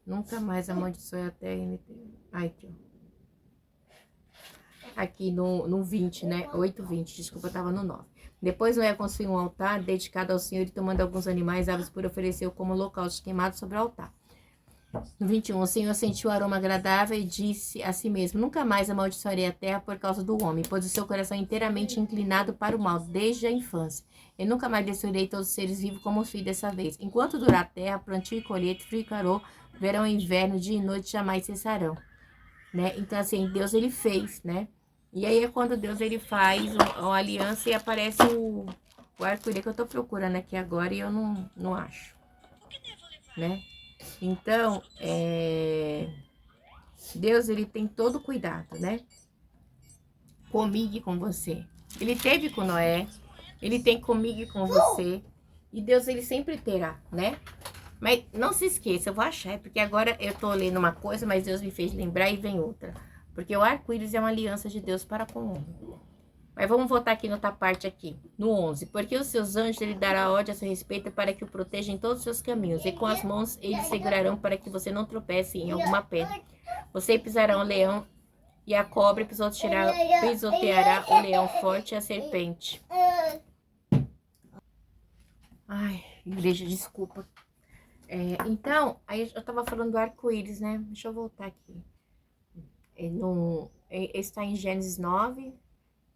Nunca mais amaldiçoe a terra. Ai, aqui, ó. Aqui no 20, né? 8:20, desculpa, eu tava no 9. Depois Noé construiu um altar dedicado ao Senhor e tomando alguns animais, aves por ofereceu como holocausto queimado sobre o altar. No 21, o Senhor sentiu o aroma agradável e disse a si mesmo: nunca mais amaldiçoarei a terra por causa do homem, pois o seu coração é inteiramente inclinado para o mal desde a infância. Eu nunca mais destruirei todos os seres vivos como fui dessa vez. Enquanto durar a terra, plantio e colheita, frio e calor, verão e inverno, dia e noite jamais cessarão. Né? Então, assim, Deus ele fez, né? E aí é quando Deus ele faz uma aliança e aparece o arco-íris que eu tô procurando aqui agora e eu não acho, né? Então, Deus ele tem todo cuidado, né? Comigo e com você. Ele teve com Noé, ele tem comigo e com você. E Deus ele sempre terá, né? Mas não se esqueça, eu vou achar, porque agora eu tô lendo uma coisa, mas Deus me fez lembrar e vem outra. Porque o arco-íris é uma aliança de Deus para com o homem. Mas vamos voltar aqui noutra parte aqui, no 11. Porque os seus anjos ele dará ordem a seu respeito para que o proteja em todos os seus caminhos. E com as mãos eles segurarão para que você não tropece em alguma pedra. Você pisará o leão e a cobra pisoteará o leão forte e a serpente. Ai, igreja, desculpa. Então, aí eu tava falando do arco-íris, né? Deixa eu voltar aqui. Está em Gênesis 9,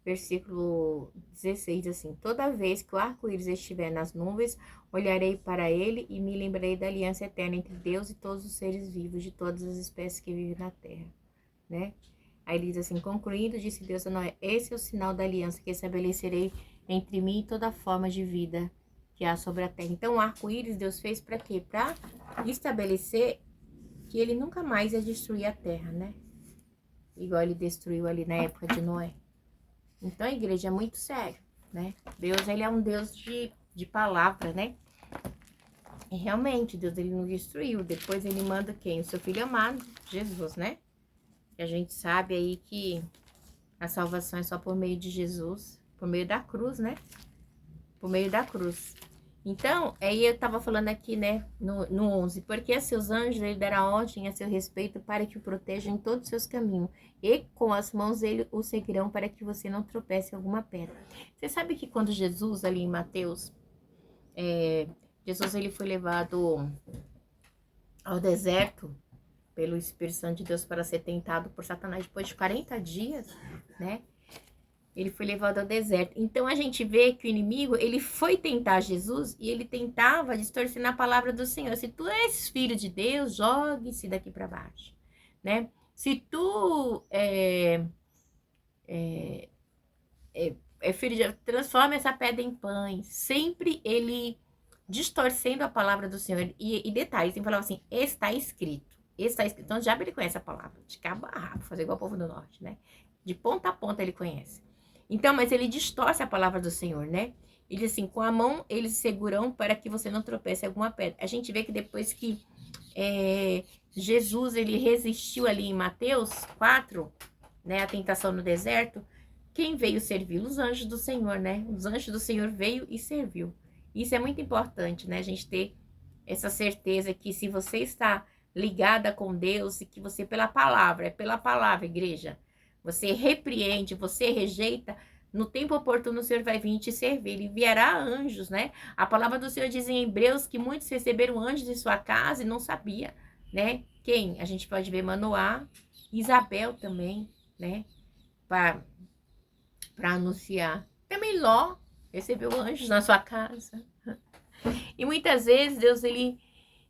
versículo 16, assim: toda vez que o arco-íris estiver nas nuvens, olharei para ele e me lembrarei da aliança eterna entre Deus e todos os seres vivos de todas as espécies que vivem na terra, né? Aí ele diz assim: concluindo, disse Deus a Noé: esse é o sinal da aliança que estabelecerei entre mim e toda forma de vida que há sobre a terra. Então, o arco-íris Deus fez para quê? Para estabelecer que ele nunca mais ia destruir a terra, né? Igual ele destruiu ali na época de Noé. Então, a igreja é muito sério, né? Deus, ele é um Deus de palavra, né? E realmente, Deus, ele não destruiu. Depois ele manda quem? O seu filho amado, Jesus, né? E a gente sabe aí que a salvação é só por meio de Jesus, por meio da cruz, né? Por meio da cruz. Então, aí eu tava falando aqui, né, no 11, porque a seus anjos ele dará ordem a seu respeito para que o protejam em todos os seus caminhos, e com as mãos ele o seguirão para que você não tropece em alguma pedra. Você sabe que quando Jesus, ali em Mateus, Jesus ele foi levado ao deserto pelo Espírito Santo de Deus para ser tentado por Satanás depois de 40 dias, né? Ele foi levado ao deserto. Então, a gente vê que o inimigo, ele foi tentar Jesus e ele tentava distorcer a palavra do Senhor. Se tu és filho de Deus, jogue-se daqui para baixo, né? Se tu é filho de Deus, transforma essa pedra em pães. Sempre ele distorcendo a palavra do Senhor. E detalhes, ele falava assim, está escrito. Está escrito. Então, já ele conhece a palavra. De cabo a rabo, fazer igual o povo do norte, né? De ponta a ponta ele conhece. Então, mas ele distorce a palavra do Senhor, né? Ele diz assim, com a mão eles seguram para que você não tropece em alguma pedra. A gente vê que depois que Jesus, ele resistiu ali em Mateus 4, né? A tentação no deserto. Quem veio servir? Os anjos do Senhor, né? Os anjos do Senhor veio e serviu. Isso é muito importante, né? A gente ter essa certeza que se você está ligada com Deus e que você pela palavra, igreja, você repreende, você rejeita, no tempo oportuno o Senhor vai vir te servir, ele enviará anjos, né? A palavra do Senhor diz em Hebreus que muitos receberam anjos em sua casa e não sabia, né? Quem? A gente pode ver Manoá, Isabel também, né? Para anunciar. Também Ló recebeu anjos na sua casa. E muitas vezes Deus, ele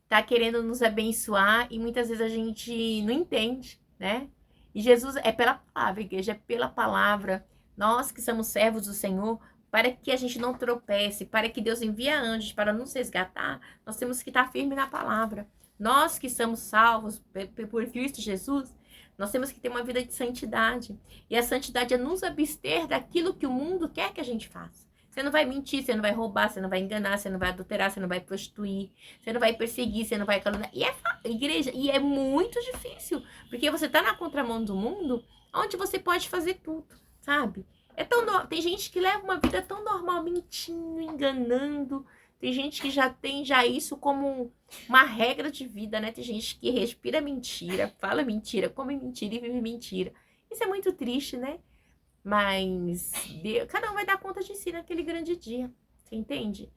tá querendo nos abençoar e muitas vezes a gente não entende, né? E Jesus é pela palavra, igreja, é pela palavra. Nós que somos servos do Senhor, para que a gente não tropece, para que Deus envie anjos para nos resgatar, nós temos que estar firme na palavra, Nós que somos salvos por Cristo Jesus, nós temos que ter uma vida de santidade. E a santidade é nos abster daquilo que o mundo quer que a gente faça. Você não vai mentir, você não vai roubar, você não vai enganar, você não vai adulterar, você não vai prostituir, você não vai perseguir, você não vai caluniar. E igreja, e é muito difícil, porque você tá na contramão do mundo, onde você pode fazer tudo, sabe? Tem gente que leva uma vida tão normal, mentindo, enganando. Tem gente que já tem isso como uma regra de vida, né? Tem gente que respira mentira, fala mentira, come mentira e vive mentira. Isso é muito triste, né? Mas cada um vai dar conta de si naquele grande dia. Você entende?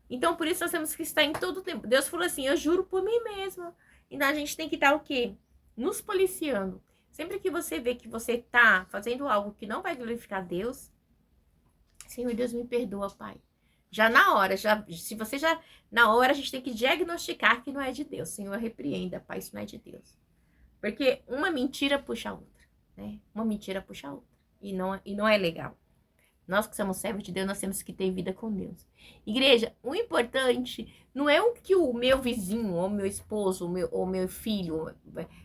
Então, por isso nós temos que estar em todo o tempo. Deus falou assim, eu juro por mim mesma. Então, a gente tem que estar o quê? Nos policiando. Sempre que você vê que você tá fazendo algo que não vai glorificar Deus, Senhor Deus, me perdoa, Pai. Já na hora, na hora a gente tem que diagnosticar que não é de Deus. Senhor, repreenda, Pai, isso não é de Deus. Porque uma mentira puxa a outra, né? Uma mentira puxa a outra. E não é legal. Nós que somos servos de Deus, nós temos que ter vida com Deus. Igreja, o importante não é o que o meu vizinho, ou meu esposo, ou meu filho,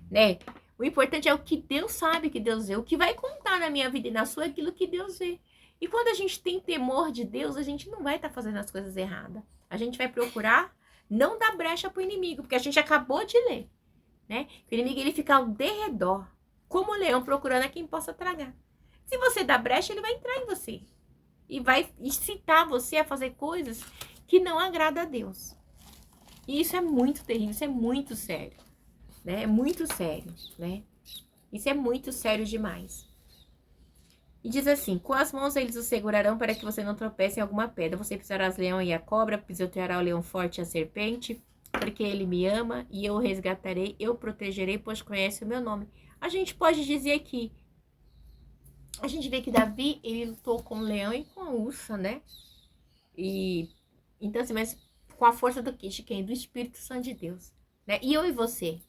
né? O importante é o que Deus sabe que Deus vê. O que vai contar na minha vida e na sua é aquilo que Deus vê. E quando a gente tem temor de Deus, a gente não vai estar fazendo as coisas erradas. A gente vai procurar não dar brecha para o inimigo, porque a gente acabou de ler, né? O inimigo, ele fica ao derredor, como o leão procurando a quem possa tragar. Se você dá brecha, ele vai entrar em você. E vai incitar você a fazer coisas que não agradam a Deus. E isso é muito terrível, isso é muito sério, né? É muito sério, né? Isso é muito sério demais. E diz assim, com as mãos eles o segurarão para que você não tropece em alguma pedra. Você pisará o leão e a cobra, pisoteará o leão forte e a serpente, porque ele me ama e eu o resgatarei, eu o protegerei, pois conhece o meu nome. A gente pode dizer que a gente vê que Davi, ele lutou com o leão e com a ursa, né? E então assim, mas com a força do quê? De quem? Do Espírito Santo de Deus, né? E eu e você,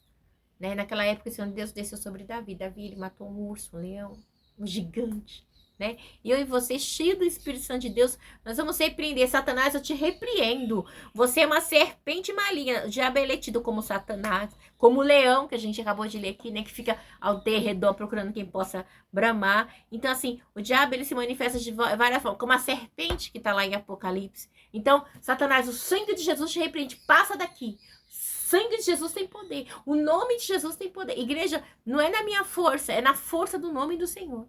né? Naquela época o Senhor Deus desceu sobre Davi. Davi, ele matou um urso, um leão, um gigante, né? E eu e você, cheio do Espírito Santo de Deus, nós vamos repreender. Satanás, eu te repreendo. Você é uma serpente maligna. O diabo é tido como Satanás, como o leão, que a gente acabou de ler aqui, né? Que fica ao derredor procurando quem possa bramar. Então, assim, o diabo, ele se manifesta de várias formas, como a serpente que tá lá em Apocalipse. Então, Satanás, o sangue de Jesus te repreende. Passa daqui. Sangue de Jesus tem poder. O nome de Jesus tem poder. Igreja, não é na minha força, é na força do nome do Senhor.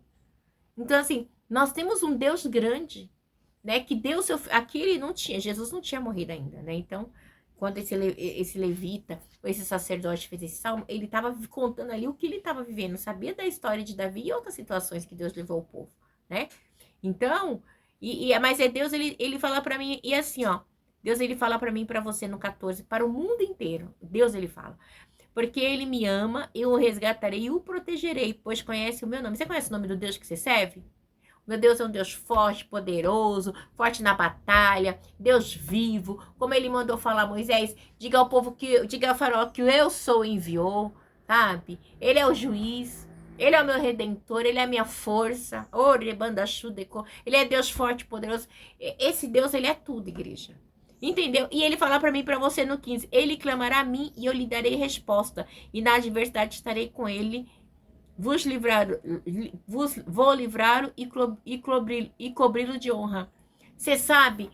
Então, assim, nós temos um Deus grande, né? Que Deus, aqui ele não tinha, Jesus não tinha morrido ainda, né? Então, quando esse levita, ou esse sacerdote fez esse salmo, ele estava contando ali o que ele estava vivendo, sabia da história de Davi e outras situações que Deus levou o povo, né? Então, mas é Deus, ele fala para mim, e assim, ó, Deus, ele fala para mim, para você no 14, para o mundo inteiro. Deus, ele fala. Porque ele me ama, eu o resgatarei e o protegerei, pois conhece o meu nome. Você conhece o nome do Deus que você serve? Meu Deus é um Deus forte, poderoso, forte na batalha, Deus vivo. Como ele mandou falar a Moisés, diga ao povo diga ao faraó que eu sou enviou, sabe? Ele é o juiz, ele é o meu redentor, ele é a minha força. Ele é Deus forte, poderoso. Esse Deus, ele é tudo, igreja. Entendeu? E ele fala para mim, para você no 15, ele clamará a mim e eu lhe darei resposta. E na adversidade estarei com ele, vos vou livrar e cobri-lo de honra. Você sabe,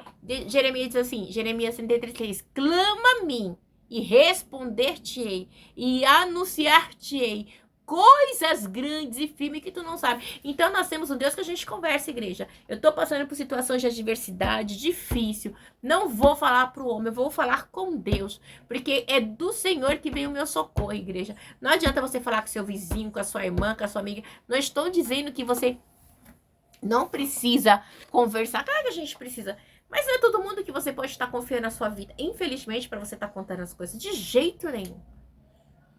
Jeremias diz assim, Jeremias 33, clama a mim e responder-te-ei e anunciar-te-ei coisas grandes e firmes que tu não sabe. Então nós temos um Deus que a gente conversa, igreja. Eu tô passando por situações de adversidade, difícil. Não vou falar pro homem, eu vou falar com Deus. Porque é do Senhor que vem o meu socorro, igreja. Não adianta você falar com seu vizinho, com a sua irmã, com a sua amiga. Não estou dizendo que você não precisa conversar. Claro que a gente precisa. Mas não é todo mundo que você pode estar confiando na sua vida. Infelizmente, para você estar contando as coisas. De jeito nenhum.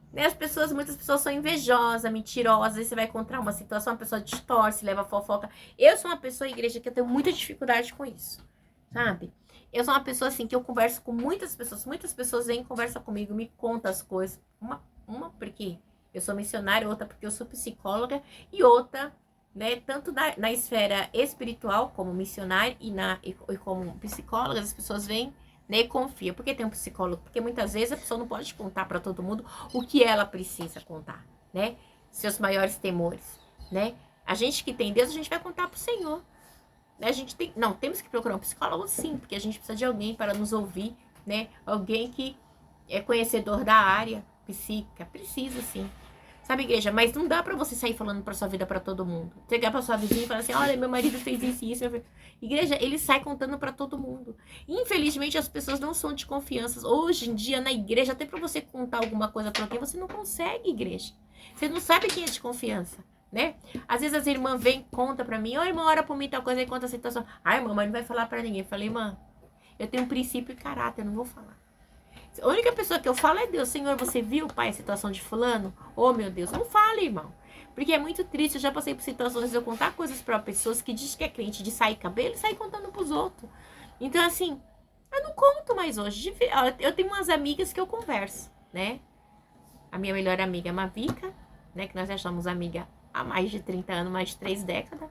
Muitas pessoas são invejosas, mentirosas, aí você vai encontrar uma situação, uma pessoa distorce, leva fofoca. Eu sou uma pessoa, igreja, que eu tenho muita dificuldade com isso, sabe? Eu sou uma pessoa, assim, que eu converso com muitas pessoas vêm e conversam comigo, me contam as coisas. Uma porque eu sou missionária, outra porque eu sou psicóloga, e outra, né, tanto na esfera espiritual, como missionária, e como psicóloga, as pessoas vêm né? Confia. Por que tem um psicólogo? Porque muitas vezes a pessoa não pode contar para todo mundo o que ela precisa contar, né? Seus maiores temores, né? A gente que tem Deus, a gente vai contar pro Senhor. A gente tem, não, temos que procurar um psicólogo, sim, porque a gente precisa de alguém para nos ouvir, né? Alguém que é conhecedor da área psíquica, precisa, sim. Sabe, igreja? Mas não dá pra você sair falando pra sua vida pra todo mundo. Chegar pra sua vizinha e falar assim, olha, meu marido fez isso e isso. Igreja, ele sai contando pra todo mundo. Infelizmente, as pessoas não são de confiança. Hoje em dia, na igreja, até pra você contar alguma coisa pra alguém, você não consegue, igreja. Você não sabe quem é de confiança, né? Às vezes as irmãs vêm e contam pra mim, irmã, ora por mim tal coisa, e conta a situação. Ai, mamãe, não vai falar pra ninguém. Eu falei, irmã, eu tenho um princípio e caráter, eu não vou falar. A única pessoa que eu falo é Deus. Senhor, você viu, pai, a situação de fulano? Oh, meu Deus, não fale, irmão. Porque é muito triste. Eu já passei por situações de eu contar coisas para pessoas que diz que é crente de sair cabelo e sair contando pros outros. Então, assim, eu não conto mais hoje. Eu tenho umas amigas que eu converso, né? A minha melhor amiga é a Mavica, né? Que nós já somos amiga há mais de 30 anos, mais de 3 décadas.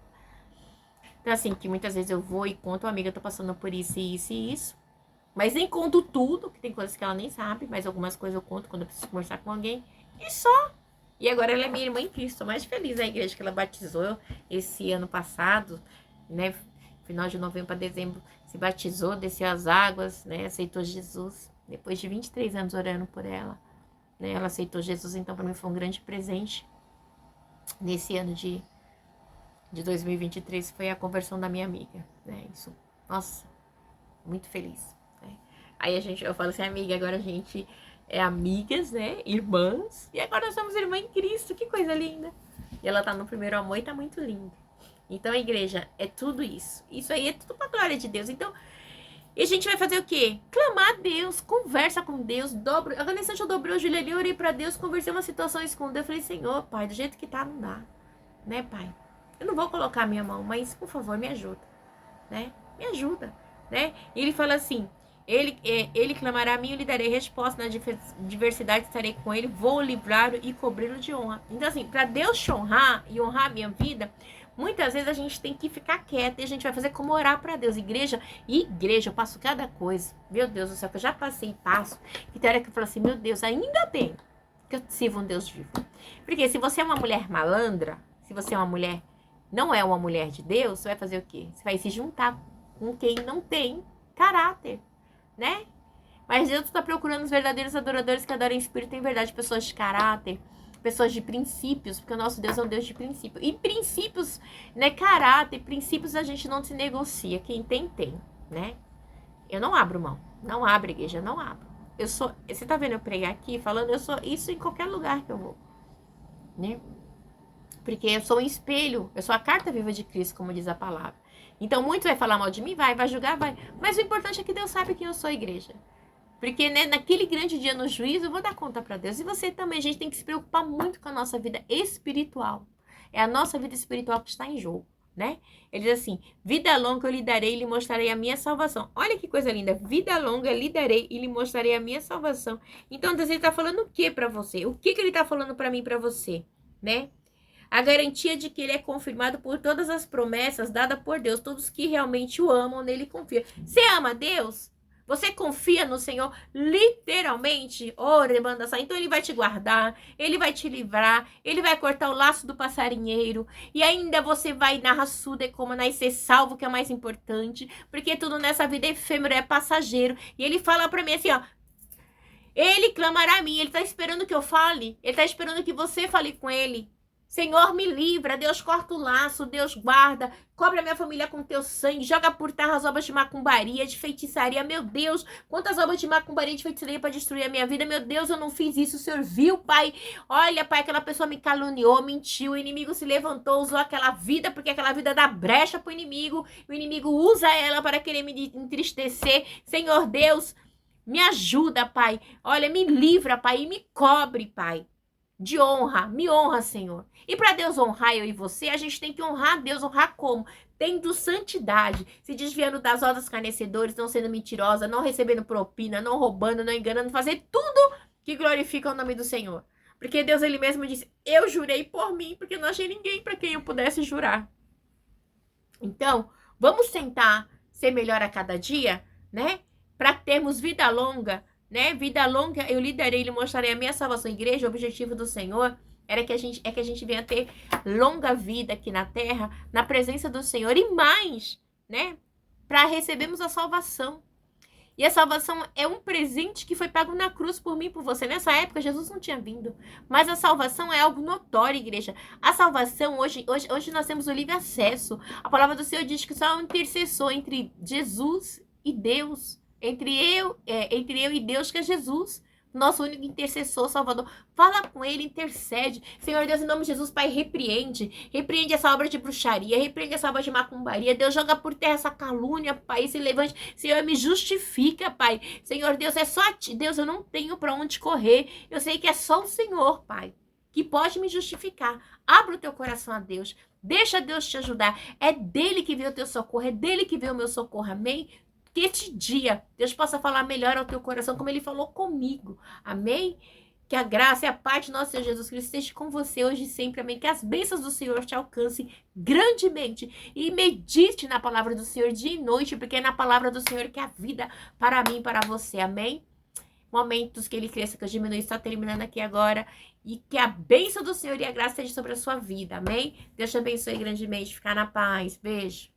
Então, assim, que muitas vezes eu vou e conto, amiga, eu tô passando por isso e isso e isso. Mas nem conto tudo, que tem coisas que ela nem sabe, mas algumas coisas eu conto quando eu preciso conversar com alguém. E só. E agora ela é minha irmã em Cristo. Tô mais feliz na igreja que ela batizou esse ano passado, né? Final de novembro para dezembro, se batizou, desceu as águas, né? Aceitou Jesus. Depois de 23 anos orando por ela, né? Ela aceitou Jesus, então para mim foi um grande presente. Nesse ano de 2023 foi a conversão da minha amiga, né? Isso, nossa, muito feliz. Aí eu falo assim, amiga, agora a gente é amigas, né? Irmãs. E agora nós somos irmãs em Cristo. Que coisa linda. E ela tá no primeiro amor e tá muito linda. Então, a igreja é tudo isso. Isso aí é tudo pra glória de Deus. Então, e a gente vai fazer o quê? Clamar a Deus, conversa com Deus, dobra. A nesse eu dobrei o joelho ali, orei pra Deus, conversei umas situações com Deus. Eu falei, Senhor, pai, do jeito que tá, não dá. Né, pai? Eu não vou colocar a minha mão, mas, por favor, me ajuda. Né? Me ajuda. Né? E ele fala assim, ele clamará a mim, eu lhe darei resposta, na diversidade estarei com ele, vou livrá-lo e cobri-lo de honra. Então, assim, para Deus te honrar e honrar a minha vida, muitas vezes a gente tem que ficar quieta e a gente vai fazer como orar para Deus. Igreja, eu passo cada coisa. Meu Deus do céu, que eu já passei e passo. E tem hora que eu falo assim, meu Deus, ainda bem que eu sirvo um Deus vivo. Porque se você é uma mulher malandra, se você é uma mulher, não é uma mulher de Deus, você vai fazer o quê? Você vai se juntar com quem não tem caráter, né? Mas Deus está procurando os verdadeiros adoradores que adoram em espírito e em verdade, pessoas de caráter, pessoas de princípios, porque o nosso Deus é um Deus de princípios. E princípios, né, caráter, princípios a gente não se negocia, quem tem, né? Eu não abro mão, não abro, igreja, não abro. Você tá vendo eu pregar aqui, falando, eu sou isso em qualquer lugar que eu vou, né? Porque eu sou um espelho, eu sou a carta viva de Cristo, como diz a palavra. Então, muito vai falar mal de mim, vai julgar, vai. Mas o importante é que Deus sabe quem eu sou, igreja. Porque, né, naquele grande dia no juízo, eu vou dar conta para Deus. E você também, a gente tem que se preocupar muito com a nossa vida espiritual. É a nossa vida espiritual que está em jogo, né? Ele diz assim, vida longa eu lhe darei e lhe mostrarei a minha salvação. Olha que coisa linda, vida longa eu lhe darei e lhe mostrarei a minha salvação. Então, Deus, ele tá falando o que para você? O que ele tá falando para mim e para você, né? A garantia de que ele é confirmado por todas as promessas dadas por Deus. Todos que realmente o amam, nele confiam. Você ama Deus? Você confia no Senhor literalmente? Então ele vai te guardar, ele vai te livrar, ele vai cortar o laço do passarinheiro. E ainda você vai na raçuda como nascer salvo, que é o mais importante. Porque tudo nessa vida é efêmero, é passageiro. E ele fala pra mim assim, ó. Ele clamará a mim, ele tá esperando que eu fale. Ele tá esperando que você fale com ele. Senhor, me livra, Deus corta o laço, Deus guarda, cobre a minha família com teu sangue, joga por terra as obras de macumbaria, de feitiçaria, meu Deus, quantas obras de macumbaria e de feitiçaria para destruir a minha vida, meu Deus, eu não fiz isso, o Senhor viu, Pai, olha, Pai, aquela pessoa me caluniou, mentiu, o inimigo se levantou, usou aquela vida, porque aquela vida dá brecha pro inimigo, o inimigo usa ela para querer me entristecer, Senhor Deus, me ajuda, Pai, olha, me livra, Pai, e me cobre, Pai. De honra, me honra, Senhor. E para Deus honrar eu e você, a gente tem que honrar Deus. Honrar como? Tendo santidade, se desviando das obras escarnecedores, não sendo mentirosa, não recebendo propina, não roubando, não enganando, fazer tudo que glorifica o nome do Senhor. Porque Deus, ele mesmo disse, eu jurei por mim, porque não achei ninguém para quem eu pudesse jurar. Então, vamos tentar ser melhor a cada dia, né? para termos vida longa, né? Vida longa, eu lhe darei, lhe mostrarei a minha salvação. Igreja, o objetivo do Senhor que a gente venha ter longa vida aqui na terra, na presença do Senhor, e mais, né? Para recebermos a salvação. E a salvação é um presente que foi pago na cruz por mim e por você. Nessa época, Jesus não tinha vindo. Mas a salvação é algo notório, igreja. A salvação, hoje nós temos o livre acesso. A palavra do Senhor diz que só há um intercessor entre Jesus e Deus. Entre eu e Deus, que é Jesus. Nosso único intercessor, Salvador. Fala com ele, intercede. Senhor Deus, em nome de Jesus, Pai, repreende. Repreende essa obra de bruxaria. Repreende essa obra de macumbaria. Deus, joga por terra essa calúnia, Pai. E se levante. Senhor, me justifica, Pai. Senhor Deus, é só a Ti. Deus, eu não tenho para onde correr. Eu sei que é só o Senhor, Pai, que pode me justificar. Abra o teu coração a Deus. Deixa Deus te ajudar. É dele que veio o teu socorro. É dele que veio o meu socorro. Amém? Que este dia Deus possa falar melhor ao teu coração, como Ele falou comigo. Amém? Que a graça e a paz de nosso Senhor Jesus Cristo esteja com você hoje e sempre. Amém? Que as bênçãos do Senhor te alcancem grandemente. E medite na palavra do Senhor dia e noite, porque é na palavra do Senhor que é a vida para mim e para você. Amém? Momentos que Ele cresça, que eu diminui, está terminando aqui agora. E que a bênção do Senhor e a graça esteja sobre a sua vida. Amém? Deus te abençoe grandemente. Ficar na paz. Beijo.